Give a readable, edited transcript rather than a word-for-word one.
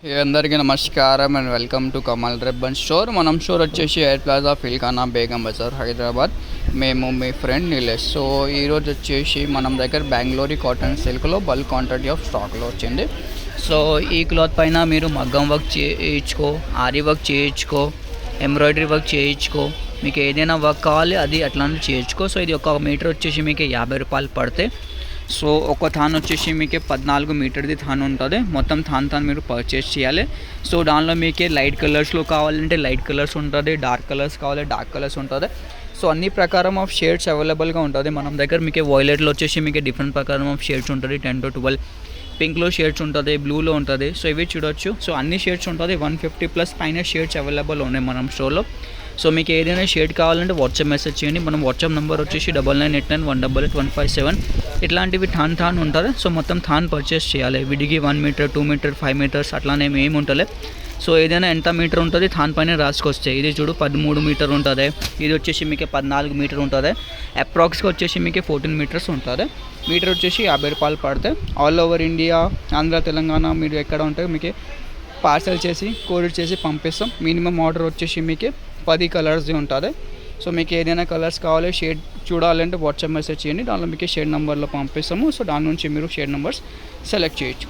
అందరికీ నమస్కారం and welcome to Kamal ribbon store. మనం స్టోర్ వచ్చేసి ఎయిర్ ప్లాజా ఫిల్ఖానా బేగం బజార్ హైదరాబాద్. మేము మీ ఫ్రెండ్ నీలేష్. సో ఈరోజు వచ్చేసి మనం దగ్గర బెంగళూరు కాటన్ సిల్క్లో బల్క్ క్వాంటిటీ ఆఫ్ స్టాక్లో వచ్చింది. సో ఈ క్లాత్ పైన మీరు మగ్గం వర్క్ చేయించుకో, ఆరి వర్క్ చేయించుకో, ఎంబ్రాయిడరీ వర్క్ చేయించుకో, మీకు ఏదైనా వర్క్ కావాలి అది అట్లాంటివి చేయించుకో. సో ఇది ఒక మీటర్ వచ్చేసి మీకు 50 రూపాయలు పడతాయి. సో ఒక థాన్ వచ్చేసి మీకు 14 మీటర్ది థాన్ ఉంటుంది. మొత్తం థాన్ మీరు పర్చేస్ చేయాలి. సో దానిలో మీకు లైట్ కలర్స్లో కావాలంటే లైట్ కలర్స్ ఉంటుంది, డార్క్ కలర్స్ కావాలి డార్క్ కలర్స్ ఉంటుంది. సో అన్ని ప్రకారం ఆఫ్ షేడ్స్ అవైలబుల్గా ఉంటుంది మన దగ్గర. మీకు వైలెట్లో వచ్చేసి మీకు డిఫరెంట్ ప్రకారం ఆఫ్ షేడ్స్ ఉంటుంది, 10 to 12. పింక్లో షేడ్స్ ఉంటుంది, బ్లూలో ఉంటుంది. సో ఇవి చూడొచ్చు. సో అన్ని షేడ్స్ ఉంటుంది, 150+ పైన షేడ్స్ అవైలబుల్ ఉన్నాయి మనం స్టోర్లో. సో మీకు ఏదైనా షేడ్ కావాలంటే వాట్సాప్ మెసేజ్ చేయండి. మనం వాట్సాప్ నెంబర్ వచ్చేసి 9989188157. ఇట్లాంటివి థాన్ ఉంటుంది. సో మొత్తం థాన్ పర్చేస్ చేయాలి. విడిగి 1 మీటర్ 2 మీటర్ 5 మీటర్స్ అట్లానే ఏమి ఉంటుంది. సో ఏదైనా ఎంత మీటర్ ఉంటుంది థాన్ పైన రాసుకొస్తాయి. ఇది చూడు 13 మీటర్ ఉంటుంది, ఇది వచ్చేసి మీకు 14 మీటర్ ఉంటుంది. అప్రాక్స్గా వచ్చేసి మీకు 14 మీటర్స్ ఉంటుంది. మీటర్ వచ్చేసి 50 రూపాయలు పడతాయి. All over India, Andhra, Telangana మీరు ఎక్కడ ఉంటే మీకు పార్సల్ చేసి కొరియర్ చేసి పంపిస్తాం. మినిమం ఆర్డర్ వచ్చేసి మీకు 10 కలర్స్ది ఉంటుంది. సో మీకు ఏదైనా కలర్స్ కావాలి, షేడ్ చూడాలంటే వాట్సాప్ మెసేజ్ చేయండి. దానిలో మీకు షేడ్ నెంబర్లో పంపిస్తాము. సో దాని నుంచి మీరు షేడ్ నెంబర్స్ సెలెక్ట్ చేయొచ్చు.